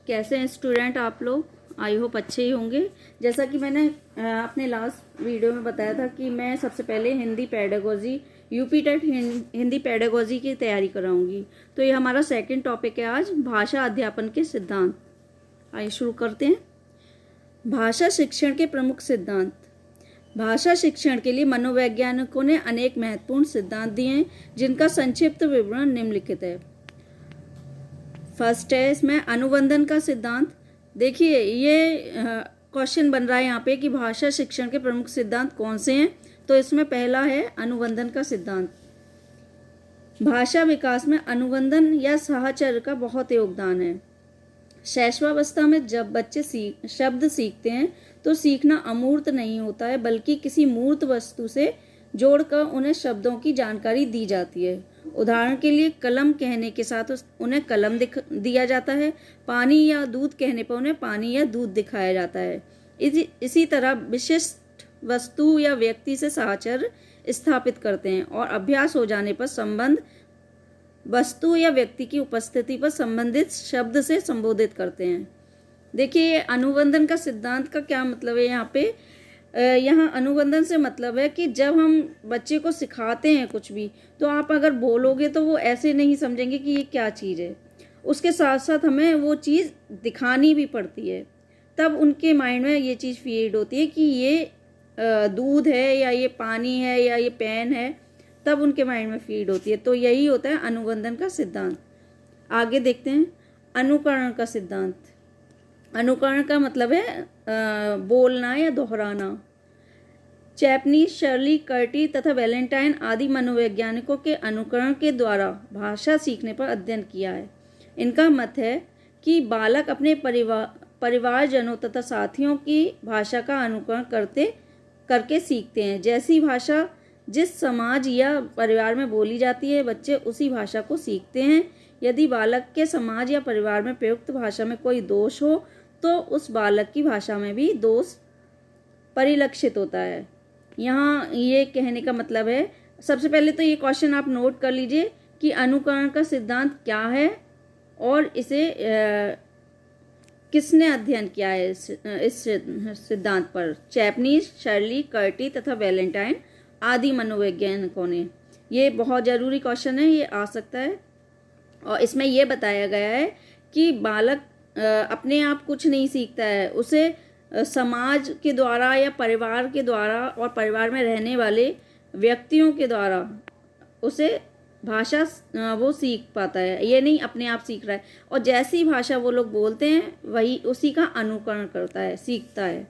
कैसे हैं स्टूडेंट आप लोग? आई होप अच्छे ही होंगे। जैसा कि मैंने अपने लास्ट वीडियो में बताया था कि मैं सबसे पहले Hindi pedagogy UP TET Hindi pedagogy की तैयारी कराऊंगी। तो ये हमारा सेकंड टॉपिक है आज, भाषा अध्यापन के सिद्धांत। आइए शुरू करते हैं। भाषा शिक्षण के प्रमुख सिद्धांत। भाषा शिक्षण के लिए मनोवैज्ञानिकों ने अनेक महत्वपूर्ण सिद्धांत दिए हैं, जिनका संक्षिप्त विवरण निम्नलिखित है। फर्स्ट है इसमें अनुबंधन का सिद्धांत। देखिए ये क्वेश्चन बन रहा है यहाँ पे कि भाषा शिक्षण के प्रमुख सिद्धांत कौन से हैं। तो इसमें पहला है अनुबंधन का सिद्धांत। भाषा विकास में अनुबंधन या साहचर्य का बहुत योगदान है। शैशवावस्था में जब बच्चे शब्द सीखते हैं तो सीखना अमूर्त नहीं होता है, बल्कि किसी मूर्त वस्तु से जोड़कर उन्हें शब्दों की जानकारी दी जाती है। उदाहरण के लिए कलम कहने के साथ उन्हें कलम दिया जाता है। पानी या दूध कहने पर उन्हें पानी या दूध दिखाया जाता है। इसी तरह विशिष्ट वस्तु या व्यक्ति से साहचर्य स्थापित करते हैं और अभ्यास हो जाने पर संबंध वस्तु या व्यक्ति की उपस्थिति पर संबंधित शब्द से संबोधित करते हैं। देखिए अनुबंधन का सिद्धांत का क्या मतलब है यहाँ पे। यहाँ अनुबंधन से मतलब है कि जब हम बच्चे को सिखाते हैं कुछ भी, तो आप अगर बोलोगे तो वो ऐसे नहीं समझेंगे कि ये क्या चीज़ है। उसके साथ साथ हमें वो चीज़ दिखानी भी पड़ती है, तब उनके माइंड में ये चीज़ फीड होती है कि ये दूध है या ये पानी है या ये पेन है, तब उनके माइंड में फीड होती है। तो यही होता है अनुबंधन का सिद्धांत। आगे देखते हैं अनुकरण का सिद्धांत। अनुकरण का मतलब है बोलना या दोहराना। चैपनीज, शर्ली, कर्टी तथा वैलेंटाइन आदि मनोवैज्ञानिकों के अनुकरण के द्वारा भाषा सीखने पर अध्ययन किया है। इनका मत है कि बालक अपने परिवारजनों तथा साथियों की भाषा का अनुकरण करके सीखते हैं। जैसी भाषा जिस समाज या परिवार में बोली जाती है, बच्चे उसी भाषा को सीखते हैं। यदि बालक के समाज या परिवार में प्रयुक्त भाषा में कोई दोष हो तो उस बालक की भाषा में भी दोष परिलक्षित होता है। यहाँ ये कहने का मतलब है, सबसे पहले तो ये क्वेश्चन आप नोट कर लीजिए कि अनुकरण का सिद्धांत क्या है और इसे किसने अध्ययन किया है। इस सिद्धांत पर चैपनीज, शर्ली, कर्टी तथा वैलेंटाइन आदि मनोवैज्ञानिकों ने। ये बहुत ज़रूरी क्वेश्चन है, ये आ सकता है। और इसमें यह बताया गया है कि बालक अपने आप कुछ नहीं सीखता है, उसे समाज के द्वारा या परिवार के द्वारा और परिवार में रहने वाले व्यक्तियों के द्वारा उसे भाषा वो सीख पाता है। ये नहीं अपने आप सीख रहा है। और जैसी भाषा वो लोग बोलते हैं वही उसी का अनुकरण करता है, सीखता है।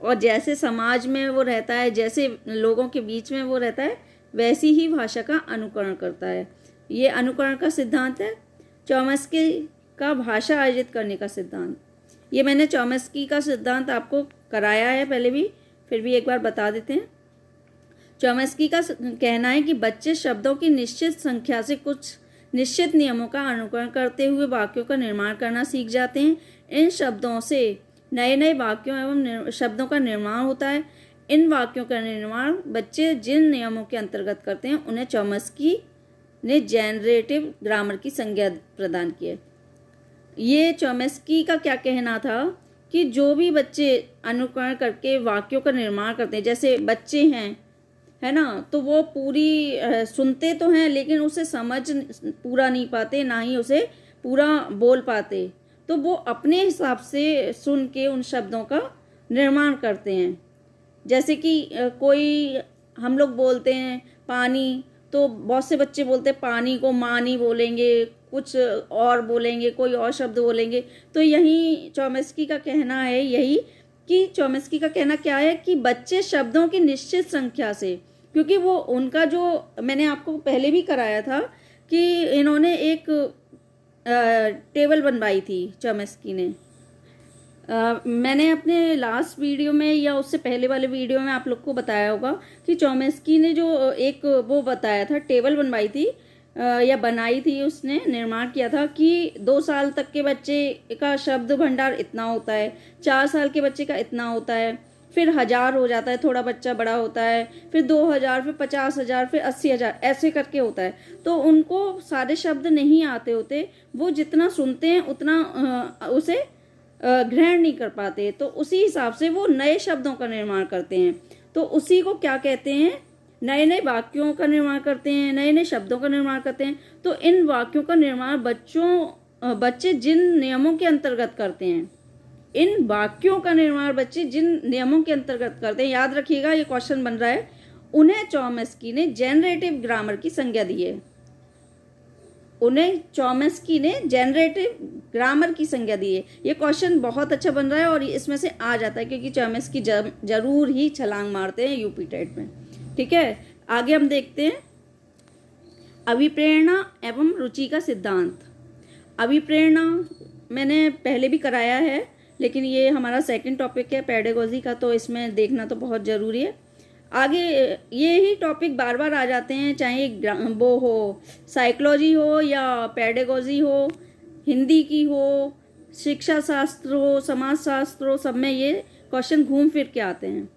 और जैसे समाज में वो रहता है, जैसे लोगों के बीच में वो रहता है, वैसी ही भाषा का अनुकरण करता है। ये अनुकरण का सिद्धांत है। चॉम्स्की का भाषा अर्जित करने का सिद्धांत। ये मैंने चॉम्स्की का सिद्धांत आपको कराया है पहले भी, फिर भी एक बार बता देते हैं। चॉम्स्की का कहना है कि बच्चे शब्दों की निश्चित संख्या से कुछ निश्चित नियमों का अनुकरण करते हुए वाक्यों का निर्माण करना सीख जाते हैं। इन शब्दों से नए नए वाक्यों एवं शब्दों का निर्माण होता है। इन वाक्यों का निर्माण बच्चे जिन नियमों के अंतर्गत करते हैं उन्हें चॉम्स्की ने जेनरेटिव ग्रामर की संज्ञा प्रदान की है। ये चॉम्स्की का क्या कहना था कि जो भी बच्चे अनुकरण करके वाक्यों का निर्माण करते हैं, जैसे बच्चे हैं, है ना, तो वो पूरी सुनते तो हैं लेकिन उसे समझ पूरा नहीं पाते, ना ही उसे पूरा बोल पाते। तो वो अपने हिसाब से सुन के उन शब्दों का निर्माण करते हैं। जैसे कि कोई हम लोग बोलते हैं पानी, तो बहुत से बच्चे बोलते हैं पानी को मानी बोलेंगे, कुछ और बोलेंगे, कोई और शब्द बोलेंगे। तो यही चॉम्स्की का कहना है, यही कि चॉम्स्की का कहना क्या है कि बच्चे शब्दों की निश्चित संख्या से, क्योंकि वो उनका जो मैंने आपको पहले भी कराया था कि इन्होंने एक टेबल बनवाई थी चॉम्स्की ने। मैंने अपने लास्ट वीडियो में या उससे पहले वाले वीडियो में आप लोग को बताया होगा कि चॉम्स्की ने जो एक वो बताया था, टेबल बनवाई थी या बनाई थी, उसने निर्माण किया था कि 2 साल तक के बच्चे का शब्द भंडार इतना होता है, 4 साल के बच्चे का इतना होता है, फिर 1000 हो जाता है, थोड़ा बच्चा बड़ा होता है, फिर 2000, फिर 50,000, फिर 80,000, ऐसे करके होता है। तो उनको सारे शब्द नहीं आते होते, वो जितना सुनते हैं उतना उसे ग्रहण नहीं कर पाते, तो उसी हिसाब से वो नए शब्दों का निर्माण करते हैं। तो उसी को क्या कहते हैं, नए नए वाक्यों का निर्माण करते हैं, नए नए शब्दों का निर्माण करते हैं। तो इन वाक्यों का निर्माण बच्चे जिन नियमों के अंतर्गत करते हैं, इन वाक्यों का निर्माण बच्चे जिन नियमों के अंतर्गत करते हैं, याद रखिएगा ये क्वेश्चन बन रहा है, उन्हें चॉम्स्की ने जेनरेटिव ग्रामर की संज्ञा दी है। उन्हें चॉम्स्की ने जेनरेटिव ग्रामर की संज्ञा दी है। ये क्वेश्चन बहुत अच्छा बन रहा है और इसमें से आ जाता है, क्योंकि चॉम्स्की जरूर ही छलांग मारते हैं यूपी टेट में। ठीक है, आगे हम देखते हैं अभिप्रेरणा एवं रुचि का सिद्धांत। अभिप्रेरणा मैंने पहले भी कराया है, लेकिन ये हमारा सेकंड टॉपिक है पेडागोजी का, तो इसमें देखना तो बहुत ज़रूरी है। आगे ये ही टॉपिक बार बार आ जाते हैं, चाहे वो हो साइकोलॉजी हो या पेडागोजी हो, हिंदी की हो, शिक्षा शास्त्र हो, समाज शास्त्र हो, सब में ये क्वेश्चन घूम फिर के आते हैं।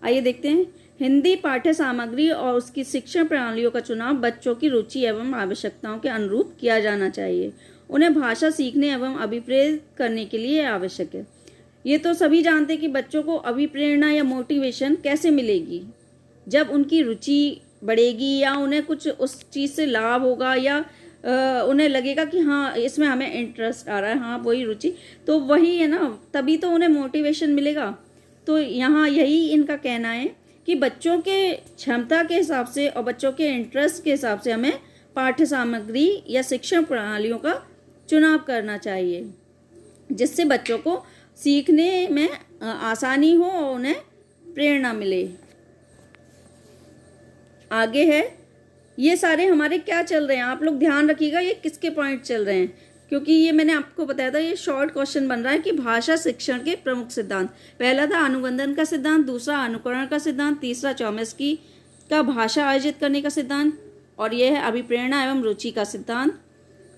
आइए देखते हैं, हिंदी पाठ्य सामग्री और उसकी शिक्षण प्रणालियों का चुनाव बच्चों की रुचि एवं आवश्यकताओं के अनुरूप किया जाना चाहिए। उन्हें भाषा सीखने एवं अभिप्रेरित करने के लिए आवश्यक है। ये तो सभी जानते हैं कि बच्चों को अभिप्रेरणा या मोटिवेशन कैसे मिलेगी, जब उनकी रुचि बढ़ेगी या उन्हें कुछ उस चीज़ से लाभ होगा, या उन्हें लगेगा कि हाँ इसमें हमें इंटरेस्ट आ रहा है, हाँ वही रुचि, तो वही है ना, तभी तो उन्हें मोटिवेशन मिलेगा। तो यहाँ यही इनका कहना है कि बच्चों के क्षमता के हिसाब से और बच्चों के इंटरेस्ट के हिसाब से हमें पाठ्य सामग्री या शिक्षण प्रणालियों का चुनाव करना चाहिए, जिससे बच्चों को सीखने में आसानी हो और उन्हें प्रेरणा मिले। आगे है, ये सारे हमारे क्या चल रहे हैं, आप लोग ध्यान रखिएगा ये किसके पॉइंट चल रहे हैं, क्योंकि ये मैंने आपको बताया था, ये शॉर्ट क्वेश्चन बन रहा है कि भाषा शिक्षण के प्रमुख सिद्धांत। पहला था अनुबंधन का सिद्धांत, दूसरा अनुकरण का सिद्धांत, तीसरा चॉम्स्की का भाषा आयोजित करने का सिद्धांत, और यह है अभिप्रेरणा एवं रुचि का सिद्धांत।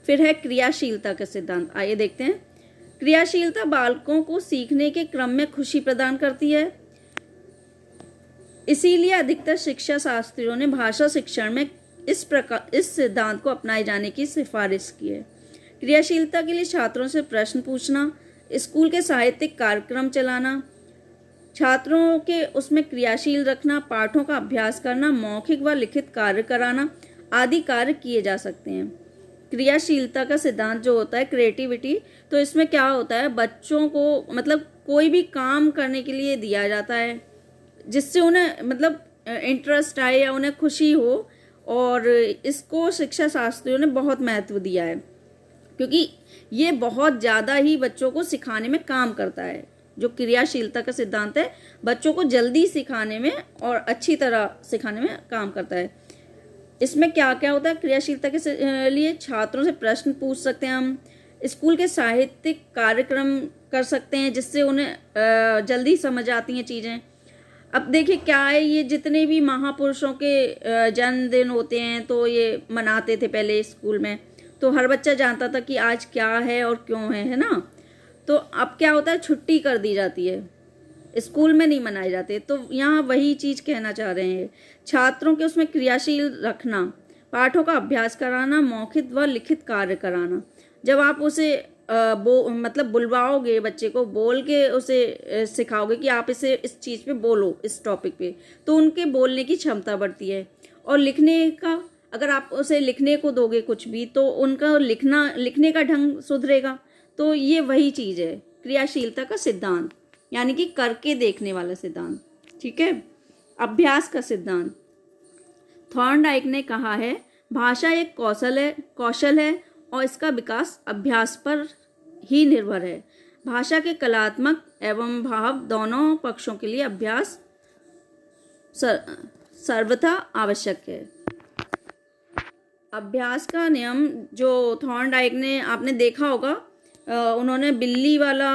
फिर है क्रियाशीलता का सिद्धांत। आइए देखते हैं, क्रियाशीलता बालकों को सीखने के क्रम में खुशी प्रदान करती है, इसीलिए अधिकतर शिक्षा शास्त्रियों ने भाषा शिक्षण में इस सिद्धांत को अपनाए जाने की सिफारिश की है। क्रियाशीलता के लिए छात्रों से प्रश्न पूछना, स्कूल के साहित्यिक कार्यक्रम चलाना, छात्रों के उसमें क्रियाशील रखना, पाठों का अभ्यास करना, मौखिक व लिखित कार्य कराना आदि कार्य किए जा सकते हैं। क्रियाशीलता का सिद्धांत जो होता है क्रिएटिविटी, तो इसमें क्या होता है, बच्चों को मतलब कोई भी काम करने के लिए दिया जाता है जिससे उन्हें मतलब इंटरेस्ट आए या उन्हें खुशी हो, और इसको शिक्षा शास्त्रियों ने बहुत महत्व दिया है, क्योंकि ये बहुत ज़्यादा ही बच्चों को सिखाने में काम करता है। जो क्रियाशीलता का सिद्धांत है बच्चों को जल्दी सिखाने में और अच्छी तरह सिखाने में काम करता है। इसमें क्या क्या होता है, क्रियाशीलता के लिए छात्रों से प्रश्न पूछ सकते हैं हम, स्कूल के साहित्यिक कार्यक्रम कर सकते हैं जिससे उन्हें जल्दी समझ आती हैं चीज़ें। अब देखिए क्या है, ये जितने भी महापुरुषों के जन्मदिन होते हैं तो ये मनाते थे पहले स्कूल में, तो हर बच्चा जानता था कि आज क्या है और क्यों है ना। तो अब क्या होता है, छुट्टी कर दी जाती है, स्कूल में नहीं मनाए जाते। तो यहाँ वही चीज़ कहना चाह रहे हैं, छात्रों के उसमें क्रियाशील रखना, पाठों का अभ्यास कराना, मौखिक व लिखित कार्य कराना। जब आप उसे मतलब बुलवाओगे बच्चे को, बोल के उसे सिखाओगे कि आप इसे इस चीज़ पे बोलो, इस टॉपिक पे, तो उनके बोलने की क्षमता बढ़ती है। और लिखने का, अगर आप उसे लिखने को दोगे कुछ भी, तो उनका लिखने का ढंग सुधरेगा। तो ये वही चीज़ है क्रियाशीलता का सिद्धांत, यानी कि करके देखने वाला सिद्धांत। ठीक है, अभ्यास का सिद्धांत। थॉर्नडाइक ने कहा है, भाषा एक कौशल है और इसका विकास अभ्यास पर ही निर्भर है। भाषा के कलात्मक एवं भाव दोनों पक्षों के लिए अभ्यास सर्वथा आवश्यक है। अभ्यास का नियम जो थॉर्नडाइक ने, आपने देखा होगा, उन्होंने बिल्ली वाला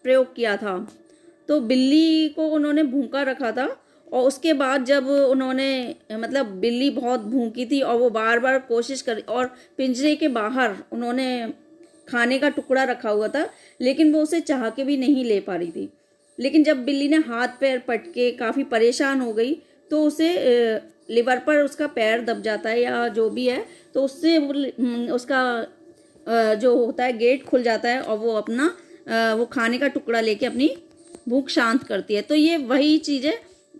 प्रयोग किया था। तो बिल्ली को उन्होंने भूखा रखा था, और उसके बाद जब उन्होंने मतलब बिल्ली बहुत भूखी थी और वो बार बार कोशिश कर, और पिंजरे के बाहर उन्होंने खाने का टुकड़ा रखा हुआ था, लेकिन वो उसे चाह के भी नहीं ले पा रही थी। लेकिन जब बिल्ली ने हाथ पैर पटके काफ़ी परेशान हो गई तो उसे लिवर पर उसका पैर दब जाता है या जो भी है, तो उससे उसका जो होता है गेट खुल जाता है और वो अपना वो खाने का टुकड़ा लेके अपनी भूख शांत करती है। तो ये वही चीज़ है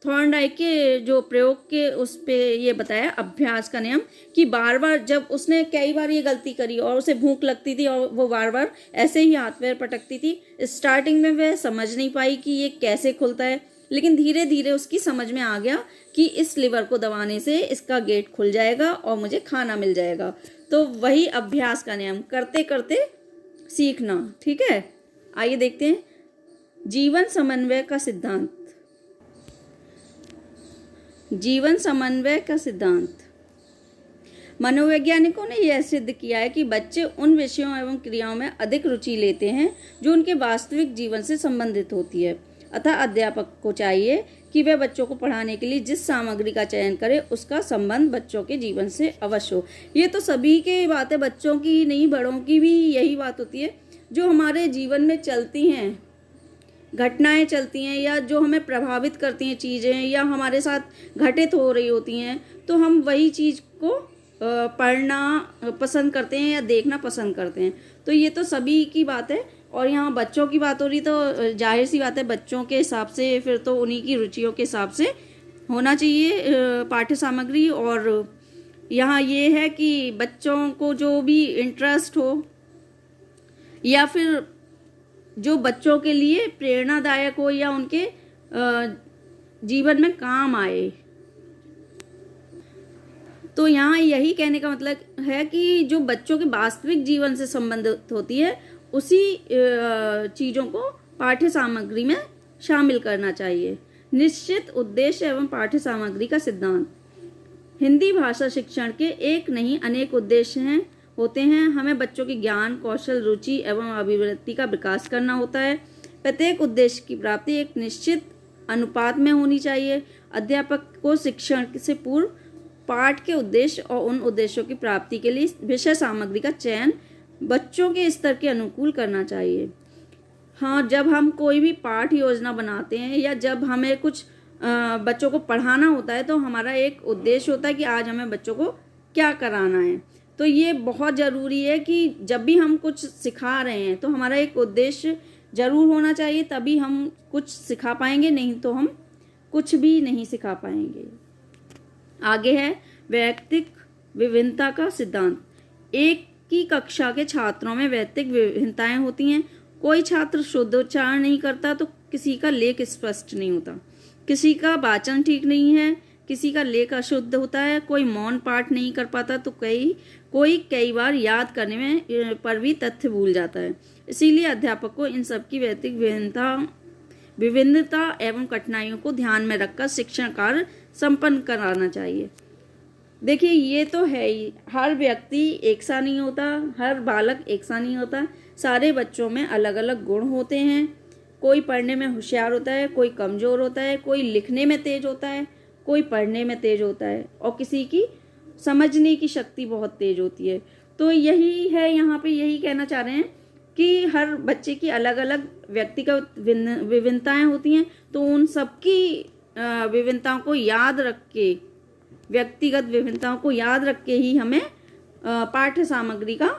थॉर्नडाइक के जो प्रयोग के उस पे ये बताया अभ्यास का नियम, कि बार बार जब उसने कई बार ये गलती करी और उसे भूख लगती थी और वो बार बार ऐसे ही हाथ पैर पटकती थी। स्टार्टिंग में वह समझ नहीं पाई कि ये कैसे खुलता है, लेकिन धीरे धीरे उसकी समझ में आ गया कि इस लिवर को दबाने से इसका गेट खुल जाएगा और मुझे खाना मिल जाएगा। तो वही अभ्यास का नियम, करते करते सीखना। ठीक है, आइए देखते हैं जीवन समन्वय का सिद्धांत। जीवन समन्वय का सिद्धांत। मनोवैज्ञानिकों ने यह सिद्ध किया है कि बच्चे उन विषयों एवं क्रियाओं में अधिक रुचि लेते हैं जो उनके वास्तविक जीवन से संबंधित होती है। अतः अध्यापक को चाहिए कि वह बच्चों को पढ़ाने के लिए जिस सामग्री का चयन करे उसका संबंध बच्चों के जीवन से अवश्य हो। ये तो सभी की बात है, बच्चों की नहीं बड़ों की भी यही बात होती है। जो हमारे जीवन में चलती हैं, घटनाएं चलती हैं या जो हमें प्रभावित करती हैं चीज़ें या हमारे साथ घटित हो रही होती हैं, तो हम वही चीज़ को पढ़ना पसंद करते हैं या देखना पसंद करते हैं। तो ये तो सभी की बात है। और यहाँ बच्चों की बात हो रही तो जाहिर सी बात है बच्चों के हिसाब से फिर तो उन्हीं की रुचियों के हिसाब से होना चाहिए पाठ्य सामग्री। और यहाँ ये है कि बच्चों को जो भी इंटरेस्ट हो या फिर जो बच्चों के लिए प्रेरणादायक हो या उनके जीवन में काम आए। तो यहाँ यही कहने का मतलब है कि जो बच्चों के वास्तविक जीवन से संबंधित होती है उसी चीज़ों को पाठ्य सामग्री में शामिल करना चाहिए। निश्चित उद्देश्य एवं पाठ्य सामग्री का सिद्धांत। हिंदी भाषा शिक्षण के एक नहीं अनेक उद्देश्य होते हैं। हमें बच्चों के ज्ञान, कौशल, रुचि एवं अभिवृत्ति का विकास करना होता है। प्रत्येक उद्देश्य की प्राप्ति एक निश्चित अनुपात में होनी चाहिए। अध्यापक को शिक्षण से पूर्व पाठ के उद्देश्य और उन उद्देश्यों की प्राप्ति के लिए विषय सामग्री का चयन बच्चों के स्तर के अनुकूल करना चाहिए। हाँ, जब हम कोई भी पाठ योजना बनाते हैं या जब हमें कुछ बच्चों को पढ़ाना होता है तो हमारा एक उद्देश्य होता है कि आज हमें बच्चों को क्या कराना है। तो ये बहुत ज़रूरी है कि जब भी हम कुछ सिखा रहे हैं तो हमारा एक उद्देश्य ज़रूर होना चाहिए, तभी हम कुछ सिखा पाएंगे, नहीं तो हम कुछ भी नहीं सिखा पाएंगे। आगे है वैयक्तिक विभिन्नता का सिद्धांत। एक की कक्षा के छात्रों में वैयक्तिक विभिन्नताएं होती हैं। कोई छात्र शुद्ध उच्चारण नहीं करता तो किसी का लेख स्पष्ट नहीं होता, किसी का वाचन ठीक नहीं है, किसी का लेख अशुद्ध होता है, कोई मौन पाठ नहीं कर पाता तो कोई कई बार याद करने में पर भी तथ्य भूल जाता है। इसीलिए अध्यापक को इन सब की वैयक्तिक विभिन्नता एवं कठिनाइयों को ध्यान में रखकर शिक्षण कार्य संपन्न कराना चाहिए। देखिए, ये तो है ही, हर व्यक्ति एक सा नहीं होता, हर बालक एक सा नहीं होता। सारे बच्चों में अलग अलग गुण होते हैं। कोई पढ़ने में होशियार होता है, कोई कमज़ोर होता है, कोई लिखने में तेज होता है, कोई पढ़ने में तेज होता है और किसी की समझने की शक्ति बहुत तेज होती है। तो यही है, यहाँ पे यही कहना चाह रहे हैं कि हर बच्चे की अलग अलग व्यक्तिगत विभिन्नताएं होती हैं। तो उन सबकी विभिन्नताओं को याद रख के, व्यक्तिगत विभिन्नताओं को याद रख के ही हमें पाठ्य सामग्री का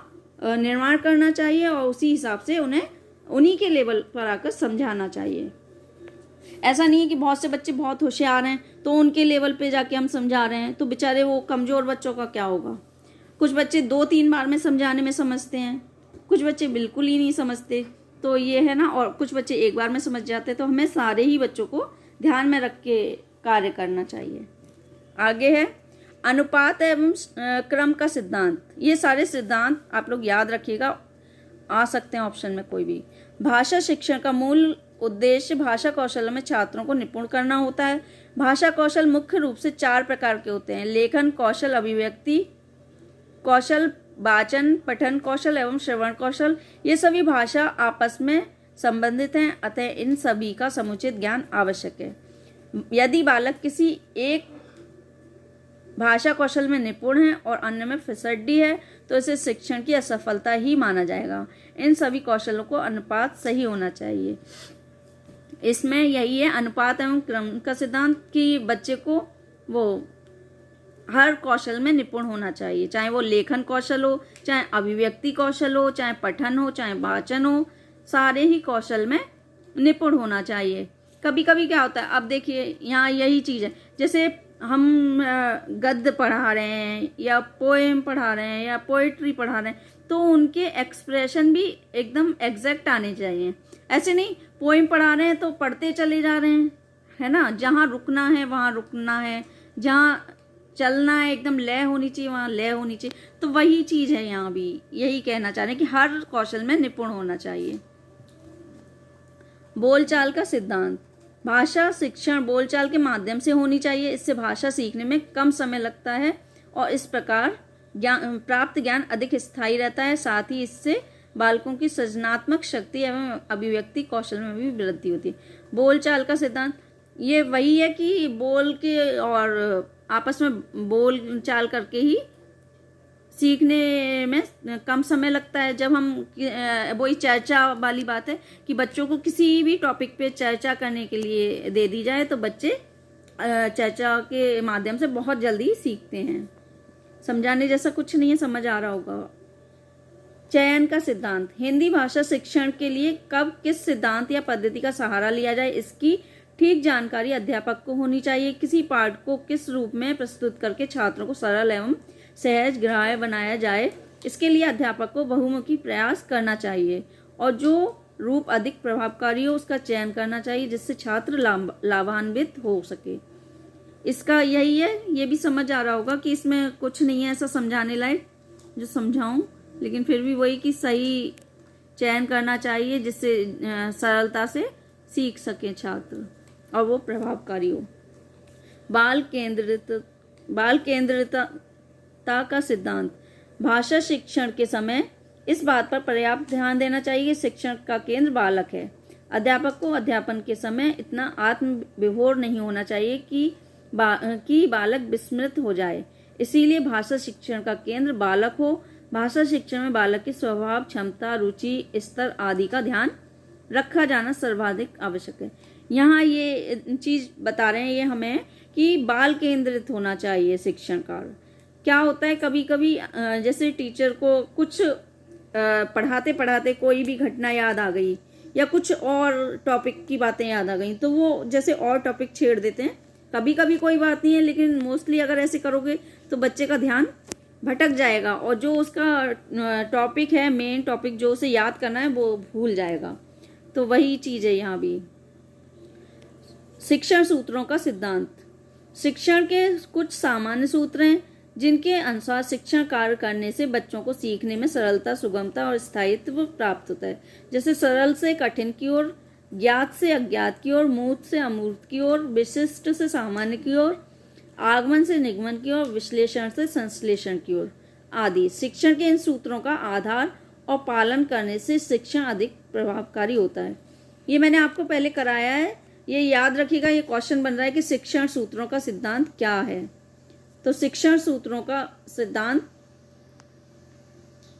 निर्माण करना चाहिए और उसी हिसाब से उन्हें उन्हीं के लेवल पर आकर समझाना चाहिए। ऐसा नहीं है कि बहुत से बच्चे बहुत होशियार हैं तो उनके लेवल पे जाके हम समझा रहे हैं, तो बेचारे वो कमज़ोर बच्चों का क्या होगा। कुछ बच्चे 2-3 बार में समझाने में समझते हैं, कुछ बच्चे बिल्कुल ही नहीं समझते। तो ये है ना, और कुछ बच्चे एक बार में समझ जाते हैं। तो हमें सारे ही बच्चों को ध्यान में रख के कार्य करना चाहिए। आगे है अनुपात एवं क्रम का सिद्धांत। ये सारे सिद्धांत आप लोग याद रखिएगा, आ सकते हैं ऑप्शन में कोई भी। भाषा शिक्षण का मूल उद्देश्य भाषा कौशल में छात्रों को निपुण करना होता है। भाषा कौशल मुख्य रूप से 4 प्रकार के होते हैं: लेखन कौशल, अभिव्यक्ति कौशल, वाचन पठन कौशल एवं श्रवण कौशल। ये सभी भाषा आपस में संबंधित हैं, अतः इन सभी का समुचित ज्ञान आवश्यक है। यदि बालक किसी एक भाषा कौशल में निपुण है और अन्य में फिसड्डी है तो इसे शिक्षण की असफलता ही माना जाएगा। इन सभी कौशलों को अनुपात सही होना चाहिए। इसमें यही है अनुपात एवं क्रम का सिद्धांत कि बच्चे को वो हर कौशल में निपुण होना चाहिए, चाहे वो लेखन कौशल हो, चाहे अभिव्यक्ति कौशल हो, चाहे पठन हो, चाहे वाचन हो, सारे ही कौशल में निपुण होना चाहिए। कभी कभी क्या होता है, अब देखिए यहाँ यही चीज़ है, जैसे हम गद्य पढ़ा रहे हैं या पोएम पढ़ा रहे हैं या पोइट्री पढ़ा रहे हैं, तो उनके एक्सप्रेशन भी एकदम एग्जैक्ट आने चाहिए। ऐसे नहीं पोएम पढ़ा रहे हैं तो पढ़ते चले जा रहे हैं, है ना, जहाँ रुकना है वहाँ रुकना है, जहाँ चलना है एकदम लय होनी चाहिए वहाँ लय होनी चाहिए। तो वही चीज़ है यहाँ भी, यही कहना चाह रहे हैं कि हर कौशल में निपुण होना चाहिए। बोलचाल का सिद्धांत, भाषा शिक्षण बोलचाल के माध्यम से होनी चाहिए। इससे भाषा सीखने में कम समय लगता है और इस प्रकार प्राप्त ज्ञान अधिक स्थायी रहता है। साथ ही इससे बालकों की सृजनात्मक शक्ति एवं अभिव्यक्ति कौशल में भी वृद्धि होती है। बोलचाल का सिद्धांत ये वही है कि बोल के और आपस में बोल चाल करके ही सीखने में कम समय लगता है। जब हम वही चर्चा वाली बात है कि बच्चों को किसी भी टॉपिक पे चर्चा करने के लिए दे दी जाए तो बच्चे चर्चा के माध्यम से बहुत जल्दी सीखते हैं। समझाने जैसा कुछ नहीं है, समझ आ रहा होगा। चयन का सिद्धांत, हिंदी भाषा शिक्षण के लिए कब किस सिद्धांत या पद्धति का सहारा लिया जाए, इसकी ठीक जानकारी अध्यापक को होनी चाहिए। किसी पाठ को किस रूप में प्रस्तुत करके छात्रों को सरल एवं सहज ग्राह्य बनाया जाए, इसके लिए अध्यापक को बहुमुखी प्रयास करना चाहिए और जो रूप अधिक प्रभावकारी हो उसका चयन करना चाहिए, जिससे छात्र लाभान्वित हो सके। इसका यही है, ये भी समझ आ रहा होगा कि इसमें कुछ नहीं है ऐसा समझाने लायक जो समझाऊं, लेकिन फिर भी वही कि सही चयन करना चाहिए जिससे सरलता से सीख सकें छात्र और वो प्रभावकारी हो। बाल केंद्रितता का सिद्धांत, भाषा शिक्षण के समय इस बात पर पर्याप्त ध्यान देना चाहिए कि शिक्षण का केंद्र बालक है। अध्यापक को अध्यापन के समय इतना आत्म विभोर नहीं होना चाहिए कि बालक विस्मृत हो जाए। इसीलिए भाषा शिक्षण का केंद्र बालक हो। भाषा शिक्षण में बालक के स्वभाव, क्षमता, रुचि, स्तर आदि का ध्यान रखा जाना सर्वाधिक आवश्यक है। यहाँ ये चीज बता रहे हैं ये हमें कि बाल केंद्रित होना चाहिए शिक्षण कार्य। क्या होता है कभी कभी जैसे टीचर को कुछ पढ़ाते पढ़ाते कोई भी घटना याद आ गई या कुछ और टॉपिक की बातें याद आ गई तो वो जैसे और टॉपिक छेड़ देते हैं। कभी कभी कोई बात नहीं है, लेकिन मोस्टली अगर ऐसे करोगे तो बच्चे का ध्यान भटक जाएगा और जो उसका टॉपिक है, मेन टॉपिक जो उसे याद करना है वो भूल जाएगा। तो वही चीज़ है यहाँ भी। शिक्षण सूत्रों का सिद्धांत, शिक्षण के कुछ सामान्य सूत्र हैं जिनके अनुसार शिक्षण कार्य करने से बच्चों को सीखने में सरलता, सुगमता और स्थायित्व प्राप्त होता है। जैसे सरल से कठिन की ओर, ज्ञात से अज्ञात की ओर, मूर्त से अमूर्त की ओर, विशिष्ट से सामान्य की ओर, आगमन से निगमन की ओर, विश्लेषण से संश्लेषण की ओर आदि। शिक्षण के इन सूत्रों का आधार और पालन करने से शिक्षण अधिक प्रभावकारी होता है। ये मैंने आपको पहले कराया है, ये याद रखिएगा। ये क्वेश्चन बन रहा है कि शिक्षण सूत्रों का सिद्धांत क्या है। तो शिक्षण सूत्रों का सिद्धांत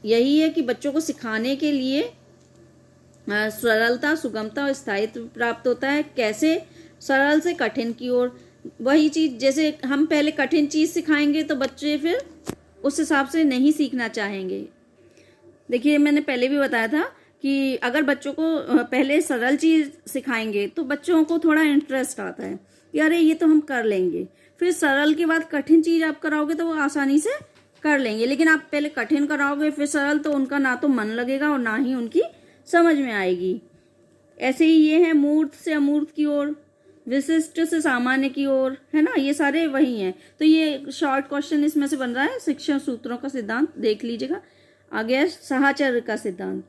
यही है कि बच्चों को सिखाने के लिए सरलता, सुगमता और स्थायित्व प्राप्त होता है। कैसे? सरल से कठिन की ओर। वही चीज़ जैसे हम पहले कठिन चीज़ सिखाएंगे तो बच्चे फिर उस हिसाब से नहीं सीखना चाहेंगे। देखिए मैंने पहले भी बताया था कि अगर बच्चों को पहले सरल चीज़ सिखाएंगे तो बच्चों को थोड़ा इंटरेस्ट आता है कि अरे ये तो हम कर लेंगे। फिर सरल के बाद कठिन चीज़ आप कराओगे तो वो आसानी से कर लेंगे, लेकिन आप पहले कठिन कराओगे फिर सरल तो उनका ना तो मन लगेगा और ना ही उनकी समझ में आएगी। ऐसे ही ये है मूर्त से अमूर्त की ओर, विशिष्ट से सामान्य की ओर, है ना, ये सारे वही हैं। तो ये शॉर्ट क्वेश्चन इसमें से बन रहा है। शिक्षण सूत्रों का सिद्धांत देख लीजिएगा। आगे है साहचर्य का सिद्धांत।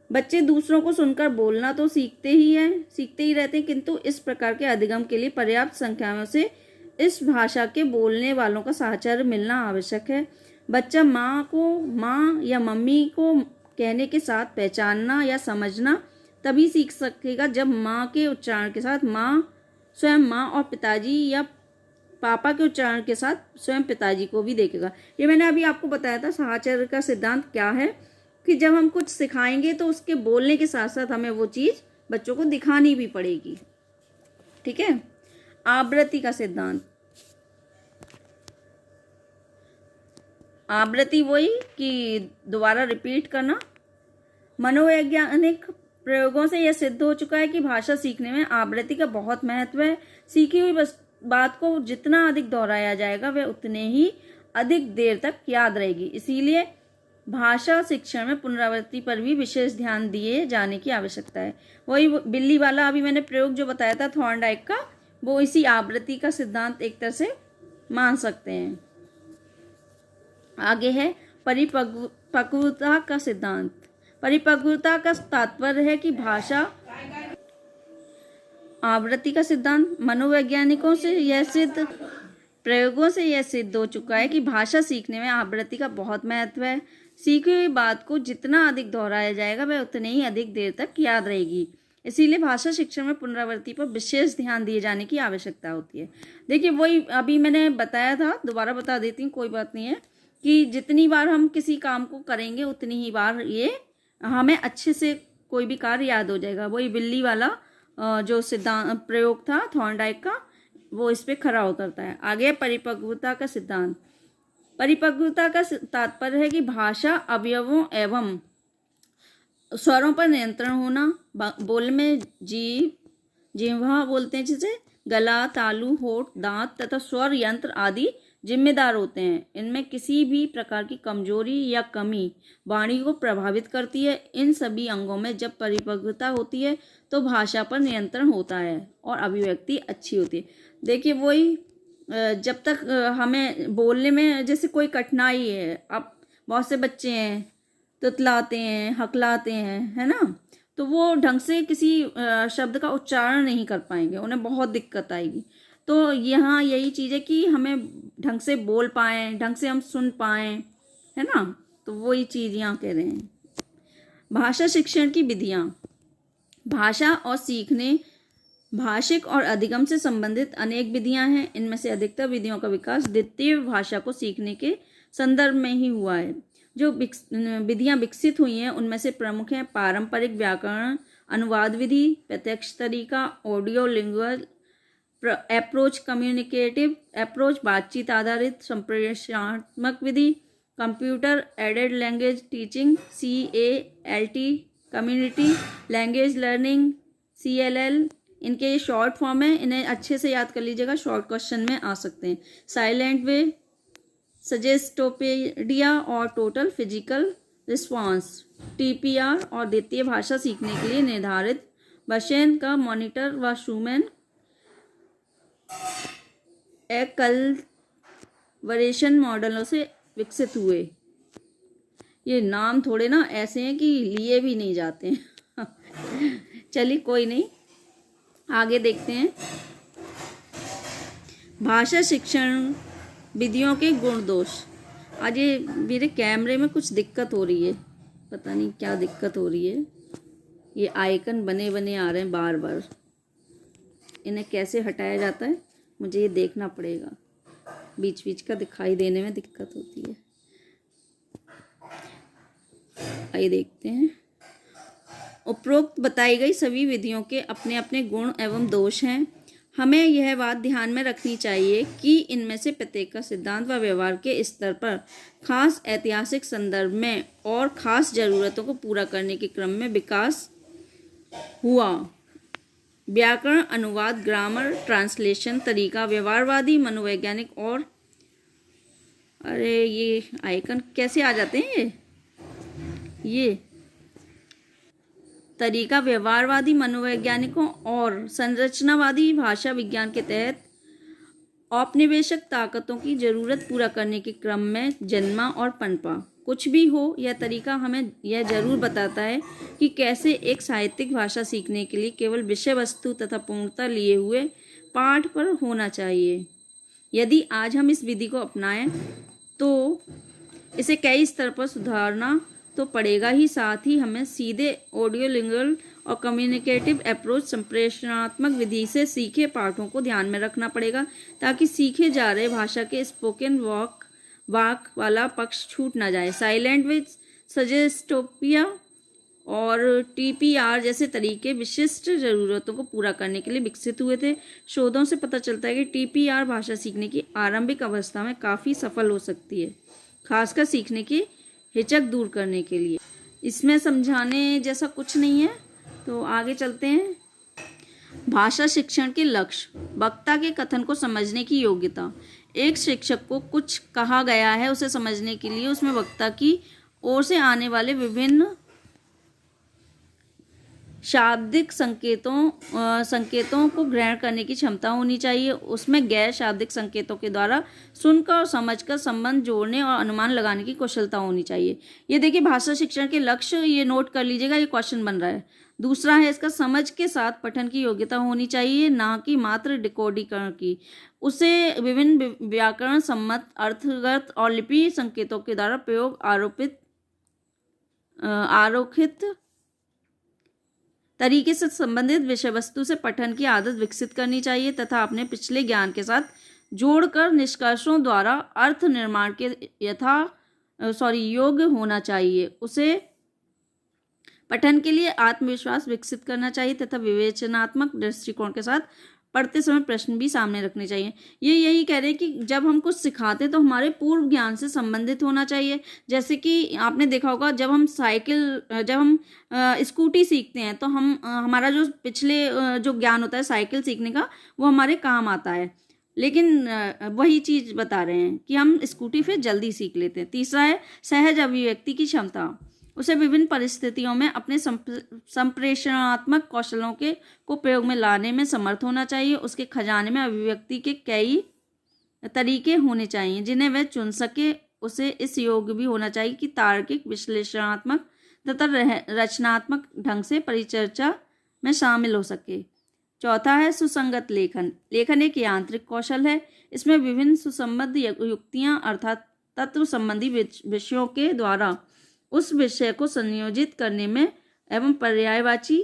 बच्चे दूसरों को सुनकर बोलना तो सीखते ही रहते हैं, किंतु इस प्रकार के अधिगम के लिए पर्याप्त संख्या में से इस भाषा के बोलने वालों का साहचर्य मिलना आवश्यक है। बच्चा माँ को माँ या मम्मी को कहने के साथ पहचानना या समझना तभी सीख सकेगा जब माँ के उच्चारण के साथ स्वयं माँ और पिताजी या पापा के उच्चारण के साथ स्वयं पिताजी को भी देखेगा। ये मैंने अभी आपको बताया था साहचर्य का सिद्धांत क्या है, कि जब हम कुछ सिखाएंगे तो उसके बोलने के साथ साथ हमें वो चीज़ बच्चों को दिखानी भी पड़ेगी। ठीक है। आवृत्ति का सिद्धांत, आवृत्ति वही कि दोबारा रिपीट करना। मनोवैज्ञानिक प्रयोगों से यह सिद्ध हो चुका है कि भाषा सीखने में आवृत्ति का बहुत महत्व है। सीखी हुई बात को जितना अधिक दोहराया जाएगा वह उतने ही अधिक देर तक याद रहेगी। इसीलिए भाषा शिक्षण में पुनरावृत्ति पर भी विशेष ध्यान दिए जाने की आवश्यकता है। वही बिल्ली वाला अभी मैंने प्रयोग जो बताया था थॉर्नडाइक का, वो इसी आवृत्ति का सिद्धांत एक तरह से मान सकते हैं। आगे है परिपक्वता का सिद्धांत। परिपक्वता का तात्पर्य है कि भाषा, आवृत्ति का सिद्धांत, मनोवैज्ञानिकों से यह सिद्ध, प्रयोगों से यह सिद्ध हो चुका है कि भाषा सीखने में आवृत्ति का बहुत महत्व है। सीखी हुई बात को जितना अधिक दोहराया जाएगा वह उतने ही अधिक देर तक याद रहेगी। इसीलिए भाषा शिक्षण में पुनरावृत्ति पर विशेष ध्यान दिए जाने की आवश्यकता होती है। देखिए वही अभी मैंने बताया था, दोबारा बता देती हूँ, कोई बात नहीं है, कि जितनी बार हम किसी काम को करेंगे उतनी ही बार ये हमें अच्छे से कोई भी कार्य याद हो जाएगा। वही बिल्ली वाला जो सिद्धांत प्रयोग था थॉर्नडाइक का, वो इस पे खरा उतरता है। आगे परिपक्वता का सिद्धांत। परिपक्वता का तात्पर्य है कि भाषा अवयवों एवं स्वरों पर नियंत्रण होना। बोलने में जिह्वा बोलते हैं जिसे, गला, तालु, होठ, दांत तथा स्वर यंत्र आदि जिम्मेदार होते हैं। इनमें किसी भी प्रकार की कमजोरी या कमी वाणी को प्रभावित करती है। इन सभी अंगों में जब परिपक्वता होती है तो भाषा पर नियंत्रण होता है और अभिव्यक्ति अच्छी होती है। देखिए वही जब तक हमें बोलने में जैसे कोई कठिनाई है, अब बहुत से बच्चे हैं तुतलाते हैं, हकलाते हैं, है ना, तो वो ढंग से किसी शब्द का उच्चारण नहीं कर पाएंगे, उन्हें बहुत दिक्कत आएगी। तो यहाँ यही चीज़ है कि हमें ढंग से बोल पाएँ, ढंग से हम सुन पाएँ, है ना, तो वही चीज़ यहाँ कह रहे हैं। भाषा शिक्षण की विधियाँ। भाषा और सीखने, भाषिक और अधिगम से संबंधित अनेक विधियाँ हैं। इनमें से अधिकतर विधियों का विकास द्वितीय भाषा को सीखने के संदर्भ में ही हुआ है। जो विधियाँ विकसित हुई हैं उनमें से प्रमुख हैं पारंपरिक व्याकरण, अनुवाद विधि, प्रत्यक्ष तरीका, audio lingual approach, communicative approach, बातचीत आधारित संप्रेषणात्मक विधि, computer aided language teaching, CALT, community language learning, CLL। इनके ये शॉर्ट फॉर्म है, इन्हें अच्छे से याद कर लीजिएगा, शॉर्ट क्वेश्चन में आ सकते हैं। साइलेंट वे, सजेस्टोपेडिया और टोटल फिजिकल रिस्पॉन्स, TPR। और द्वितीय भाषा सीखने के लिए निर्धारित बशेन का मॉनिटर व शूमैन कलवरेशन मॉडलों से विकसित हुए। ये नाम थोड़े ना ऐसे हैं कि लिए भी नहीं जाते हैं। चलिए कोई नहीं, आगे देखते हैं। भाषा शिक्षण विधियों के गुण दोष। आज ये मेरे कैमरे में कुछ दिक्कत हो रही है, पता नहीं क्या दिक्कत हो रही है। ये आइकन बने बने आ रहे हैं बार बार, इन्हें कैसे हटाया जाता है मुझे ये देखना पड़ेगा, बीच बीच का दिखाई देने में दिक्कत होती है। आइए देखते हैं। उपरोक्त बताई गई सभी विधियों के अपने अपने गुण एवं दोष हैं। हमें यह बात ध्यान में रखनी चाहिए कि इनमें से प्रत्येक का सिद्धांत व व्यवहार के स्तर पर खास ऐतिहासिक संदर्भ में और खास जरूरतों को पूरा करने के क्रम में विकास हुआ। व्याकरण, अनुवाद, ग्रामर, ट्रांसलेशन, तरीका, व्यवहारवादी, मनोवैज्ञानिक और अरे ये आइकन कैसे आ जाते हैं ये तरीका, व्यवहारवादी, मनोवैज्ञानिकों और संरचनावादी भाषा विज्ञान के तहत औपनिवेशिक ताकतों की जरूरत पूरा करने के क्रम में जन्मा और पनपा। कुछ भी हो, यह तरीका हमें यह जरूर बताता है कि कैसे एक साहित्यिक भाषा सीखने के लिए केवल विषय वस्तु तथा पूर्णता लिए हुए पाठ पर होना चाहिए। यदि आज हम इस विधि को अपनाएं तो इसे कई स्तर पर सुधारना तो पड़ेगा ही, साथ ही हमें सीधे ऑडियो लिंगुअल और कम्युनिकेटिव अप्रोच संप्रेषणात्मक विधि से सीखे पाठों को ध्यान में रखना पड़ेगा ताकि सीखे जा रहे भाषा के स्पोकन वाक वाला पक्ष छूट ना जाए। साइलेंट विद सजेस्टोपिया और TPR जैसे तरीके विशिष्ट ज़रूरतों को पूरा करने के लिए विकसित हुए थे। शोधों से पता चलता है कि TPR भाषा सीखने की आरंभिक अवस्था में काफ़ी सफल हो सकती है, खासकर सीखने की हिचक दूर करने के लिए। इसमें समझाने जैसा कुछ नहीं है, तो आगे चलते हैं। भाषा शिक्षण के लक्ष्य: वक्ता के कथन को समझने की योग्यता। एक शिक्षक को कुछ कहा गया है उसे समझने के लिए उसमें वक्ता की ओर से आने वाले विभिन्न शाब्दिक संकेतों को ग्रहण करने की क्षमता होनी चाहिए। उसमें गैर शाब्दिक संकेतों के द्वारा सुनकर और समझकर संबंध जोड़ने और अनुमान लगाने की कुशलता होनी चाहिए। ये देखिए भाषा शिक्षण के लक्ष्य, ये नोट कर लीजिएगा, ये क्वेश्चन बन रहा है। दूसरा है इसका समझ के साथ पठन की योग्यता होनी चाहिए, ना कि मात्र डिकोडीकरण की। उसे विभिन्न व्याकरण सम्मत अर्थगत और लिपि संकेतों के द्वारा प्रयोग आरोखित तरीके से संबंधित विषय वस्तु से पठन की आदत विकसित करनी चाहिए तथा अपने पिछले ज्ञान के साथ जोड़कर निष्कर्षों द्वारा अर्थ निर्माण के योग्य होना चाहिए। उसे पठन के लिए आत्मविश्वास विकसित करना चाहिए तथा विवेचनात्मक दृष्टिकोण के साथ पढ़ते समय प्रश्न भी सामने रखने चाहिए। ये यही कह रहे हैं कि जब हम कुछ सिखाते तो हमारे पूर्व ज्ञान से संबंधित होना चाहिए। जैसे कि आपने देखा होगा जब हम स्कूटी सीखते हैं तो हमारा जो पिछले जो ज्ञान होता है साइकिल सीखने का, वो हमारे काम आता है। लेकिन वही चीज़ बता रहे हैं कि हम स्कूटी फिर जल्दी सीख लेते हैं। तीसरा है सहज अभिव्यक्ति की क्षमता। उसे विभिन्न परिस्थितियों में अपने संप्रेषणात्मक कौशलों को प्रयोग में लाने में समर्थ होना चाहिए। उसके खजाने में अभिव्यक्ति के कई तरीके होने चाहिए जिन्हें वह चुन सके। उसे इस योग्य भी होना चाहिए कि तार्किक, विश्लेषणात्मक तथा रचनात्मक ढंग से परिचर्चा में शामिल हो सके। चौथा है सुसंगत लेखन। लेखन एक यांत्रिक कौशल है। इसमें विभिन्न सुसंबद्ध युक्तियां अर्थात तत्व संबंधी विषयों के द्वारा उस विषय को संयोजित करने में एवं पर्यायवाची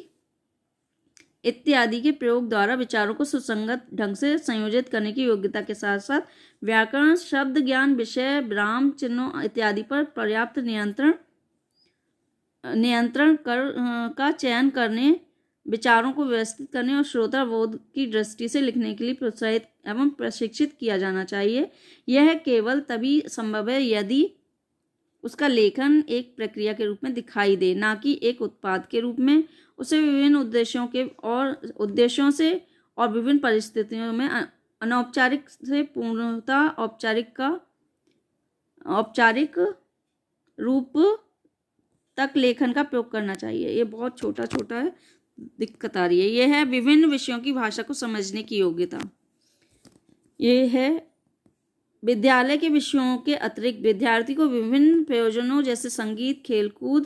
इत्यादि के प्रयोग द्वारा विचारों को सुसंगत ढंग से संयोजित करने की योग्यता के साथ साथ व्याकरण, शब्द ज्ञान, विषय, विराम चिन्हों इत्यादि पर पर्याप्त नियंत्रण का चयन करने, विचारों को व्यवस्थित करने और श्रोता बोध की दृष्टि से लिखने के लिए प्रोत्साहित एवं प्रशिक्षित किया जाना चाहिए। यह केवल तभी संभव है यदि उसका लेखन एक प्रक्रिया के रूप में दिखाई दे, ना कि एक उत्पाद के रूप में। उसे विभिन्न उद्देश्यों से और विभिन्न परिस्थितियों में अनौपचारिक से पूर्णतः औपचारिक रूप तक लेखन का प्रयोग करना चाहिए। ये बहुत छोटा छोटा है, दिक्कत आ रही है। यह है विभिन्न विषयों की भाषा को समझने की योग्यता। ये है विद्यालय के विषयों के अतिरिक्त विद्यार्थी को विभिन्न प्रयोजनों जैसे संगीत, खेलकूद,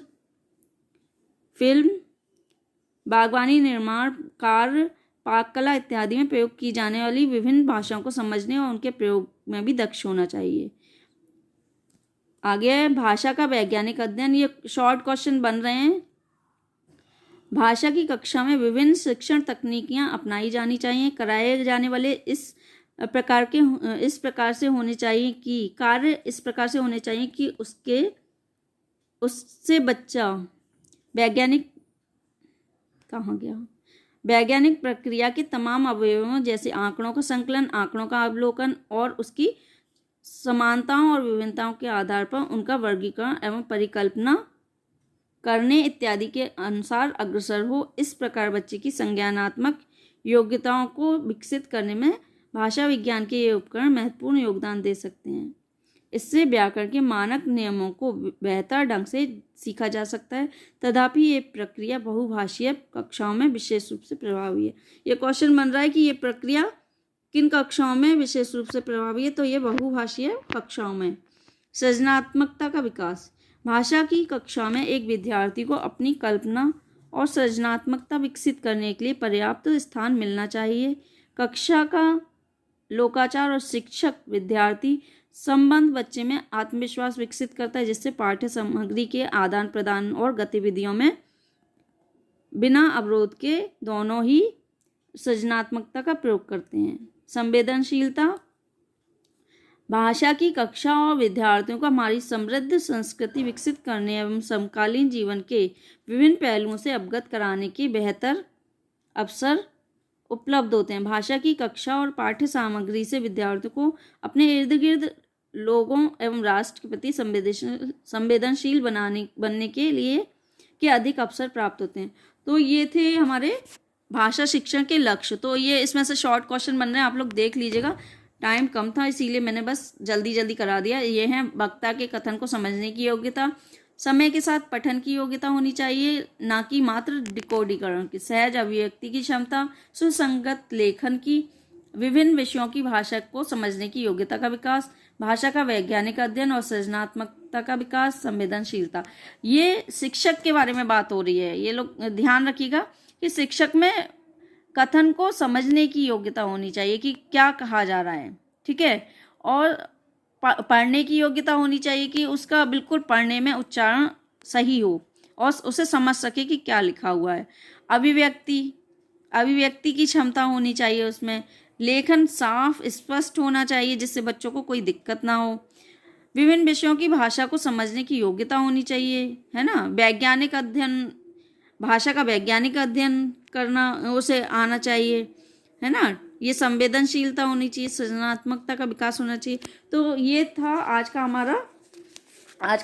फिल्म, बागवानी, निर्माण कार्य, पाककला इत्यादि में प्रयोग की जाने वाली विभिन्न भाषाओं को समझने और उनके प्रयोग में भी दक्ष होना चाहिए। आगे है भाषा का वैज्ञानिक अध्ययन। ये शॉर्ट क्वेश्चन बन रहे हैं। भाषा की कक्षा में विभिन्न शिक्षण तकनीकियां अपनाई जानी चाहिए। कराए जाने वाले इस प्रकार से होने चाहिए कि उससे बच्चा वैज्ञानिक प्रक्रिया के तमाम अवयवों जैसे आंकड़ों का संकलन, आंकड़ों का अवलोकन और उसकी समानताओं और विभिन्नताओं के आधार पर उनका वर्गीकरण एवं परिकल्पना करने इत्यादि के अनुसार अग्रसर हो। इस प्रकार बच्चे की संज्ञानात्मक योग्यताओं को विकसित करने में भाषा विज्ञान के ये उपकरण महत्वपूर्ण योगदान दे सकते हैं। इससे व्याकरण के मानक नियमों को बेहतर ढंग से सीखा जा सकता है। तथापि ये प्रक्रिया बहुभाषीय कक्षाओं में विशेष रूप से प्रभावी है। ये क्वेश्चन बन रहा है कि ये प्रक्रिया किन कक्षाओं में विशेष रूप से प्रभावी है, तो ये बहुभाषीय कक्षाओं में। सृजनात्मकता का विकास। भाषा की कक्षा में एक विद्यार्थी को अपनी कल्पना और सृजनात्मकता विकसित करने के लिए पर्याप्त स्थान मिलना चाहिए। कक्षा का लोकाचार और शिक्षक विद्यार्थी संबंध बच्चे में आत्मविश्वास विकसित करता है, जिससे पाठ्य सामग्री के आदान प्रदान और गतिविधियों में बिना अवरोध के दोनों ही सृजनात्मकता का प्रयोग करते हैं। संवेदनशीलता। भाषा की कक्षा और विद्यार्थियों को हमारी समृद्ध संस्कृति विकसित करने एवं समकालीन जीवन के विभिन्न पहलुओं से अवगत कराने के बेहतर अवसर उपलब्ध होते हैं। भाषा की कक्षा और पाठ्य सामग्री से विद्यार्थियों को अपने इर्द गिर्द लोगों एवं राष्ट्र के प्रति संवेदनशील बनने के लिए अधिक अवसर प्राप्त होते हैं। तो ये थे हमारे भाषा शिक्षण के लक्ष्य। तो ये इसमें से शॉर्ट क्वेश्चन बन रहे हैं, आप लोग देख लीजिएगा। टाइम कम था इसीलिए मैंने बस जल्दी जल्दी करा दिया। ये है वक्ता के कथन को समझने की योग्यता, समय के साथ पठन की योग्यता होनी चाहिए, ना कि मात्र डिकोडीकरण की, सहज अभिव्यक्ति की क्षमता, सुसंगत लेखन की, विभिन्न विषयों की भाषा को समझने की योग्यता का विकास, भाषा का वैज्ञानिक अध्ययन और सृजनात्मकता का विकास, संवेदनशीलता। ये शिक्षक के बारे में बात हो रही है। ये लोग ध्यान रखिएगा कि शिक्षक में कथन को समझने की योग्यता होनी चाहिए कि क्या कहा जा रहा है, ठीक है। और पढ़ने की योग्यता होनी चाहिए कि उसका बिल्कुल पढ़ने में उच्चारण सही हो और उसे समझ सके कि क्या लिखा हुआ है। अभिव्यक्ति की क्षमता होनी चाहिए उसमें। लेखन साफ स्पष्ट होना चाहिए जिससे बच्चों को कोई दिक्कत ना हो। विभिन्न विषयों की भाषा को समझने की योग्यता होनी चाहिए, है ना। वैज्ञानिक अध्ययन, भाषा का वैज्ञानिक अध्ययन करना उसे आना चाहिए, है ना। ये संवेदनशीलता होनी चाहिए, सृजनात्मकता का विकास होना चाहिए। तो ये था आज का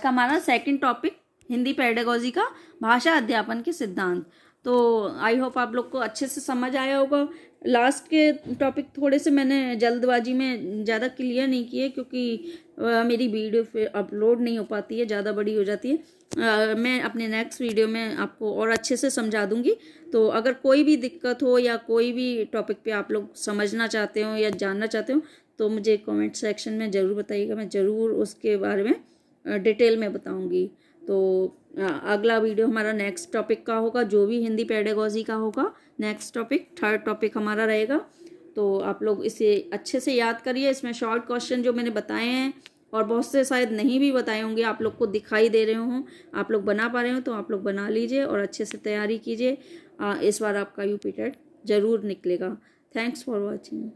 हमारा सेकंड टॉपिक, हिंदी पेडागोजी का भाषा अध्यापन के सिद्धांत। तो आई होप आप लोग को अच्छे से समझ आया होगा। लास्ट के टॉपिक थोड़े से मैंने जल्दबाजी में ज़्यादा क्लियर नहीं किए क्योंकि मेरी वीडियो फिर अपलोड नहीं हो पाती है, ज़्यादा बड़ी हो जाती है। मैं अपने नेक्स्ट वीडियो में आपको और अच्छे से समझा दूंगी। तो अगर कोई भी दिक्कत हो या कोई भी टॉपिक पे आप लोग समझना चाहते हो या जानना चाहते हो तो मुझे कमेंट सेक्शन में ज़रूर बताइएगा, मैं ज़रूर उसके बारे में डिटेल में बताऊंगी। तो अगला वीडियो हमारा नेक्स्ट टॉपिक का होगा, जो भी हिंदी पेडागोजी का होगा। नेक्स्ट टॉपिक, थर्ड टॉपिक हमारा रहेगा। तो आप लोग इसे अच्छे से याद करिए। इसमें शॉर्ट क्वेश्चन जो मैंने बताए हैं और बहुत से शायद नहीं भी बताए होंगे, आप लोग को दिखाई दे रहे हों, आप लोग बना पा रहे हो तो आप लोग बना लीजिए और अच्छे से तैयारी कीजिए। इस बार आपका यूपी टेट ज़रूर निकलेगा। Thanks for watching.